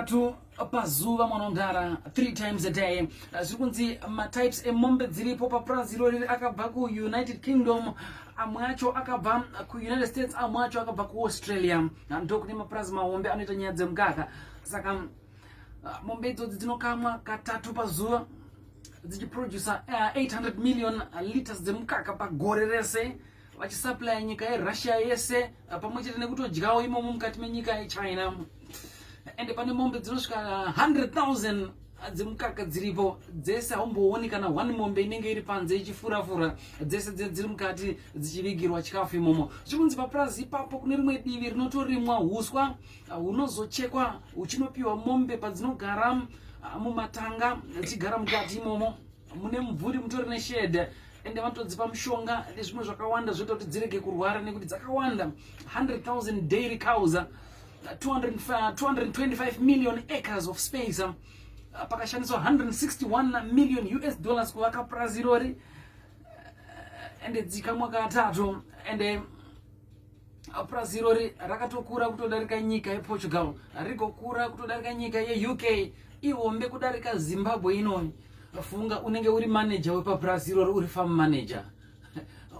katatu pazuva mwanondara 3 times a day. Zvikunzi matypes emombe dziripo papurazi irori akabva kuUnited Kingdom, amwe acho akabva kuUnited States, amwe acho akabva kuAustralia. Ndokune mapurazi mahombe anoita nyaya dzemukaka. Saka mombe idzodzi dzinokamwa katatu pazuva dzichiproducer 800 million liters dzemukaka pagore rese, vachisupply nyika yeRussia yese pamwechete nekutodyawo imomo mukati menyika yeChina. Ende pane mombe dzinosvika 100,000 dzemukaka dziripo, dzese haumbooni kana 1 mombe inenge iri panze ichifura-fura, dzese dziri mukati dzichivigirwa chikafu imomo. Zvikunzi papurazi ipapo kune rimwe divi rinotorimwa huswa hunozochekwa huchinopiwa mombe padzinogara mumatanga dzichigara mukati imomo. Mune mvuri mutori neshedhe, ende vanotodzipa mushonga nezvimwe zvakawanda zvoita kuti dzirege kurwara nekuti dzakawanda. 100,000 dairy cows, 225 million acres of space, pakashandiswa 161 million US dollars kuvaka purazi irori, ende dzikamwa katatu. Ende purazi irori rakatokura kutodarika nyika yePortugal, rigokura kutodarika nyika yeUK, ihombe kudarika Zimbabwe ino. Funga unenge uri manager wepapurazi irori, uri farm manager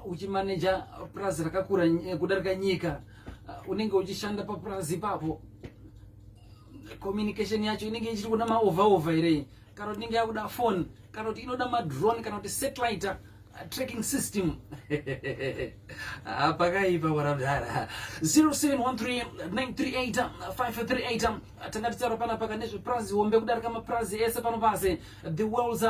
uchimanager purazi rakakura kudarika nyika, unenge uchishanda papurazi ipapo. Communication yacho inenge ichiri kuda maova ere, kana kuti inenge yakuda phone, kana kuti inoda madrone, kana kuti satellite tracking system. Pakaipa warabdara. 0713-938-538. Tangatitsaro pana paka nezvepurazi hombe kudarika mapurazi ese pano pase. The world's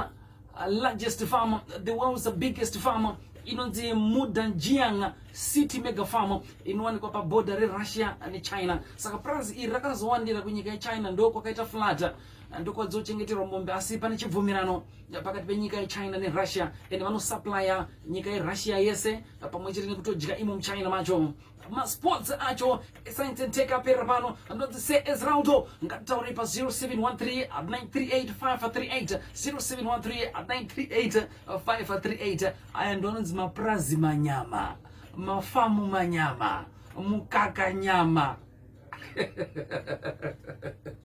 largest farm, the world's biggest farm, inonzi Mudanjiang City Mega Farm, inowanikwa pa border reRussia neChina. Saka purazi iri rakazowandira kunyika yeChina, ndo kwakaita flata, ndo kwadzochengeterwa mombe, asi pane chibvumirano pakati penyika yeChina neRussia, ende vanosupply nyika yeRussia yese pamwechete nekutodya imo muChina macho. Masports acho science and tech apera pano, ndodzi se Esraldo ngatitaure pa 0713-938-538, 0713-938-538. Aya ndononzi mapurazi manyama, mafamu manyama, mukaka nyama.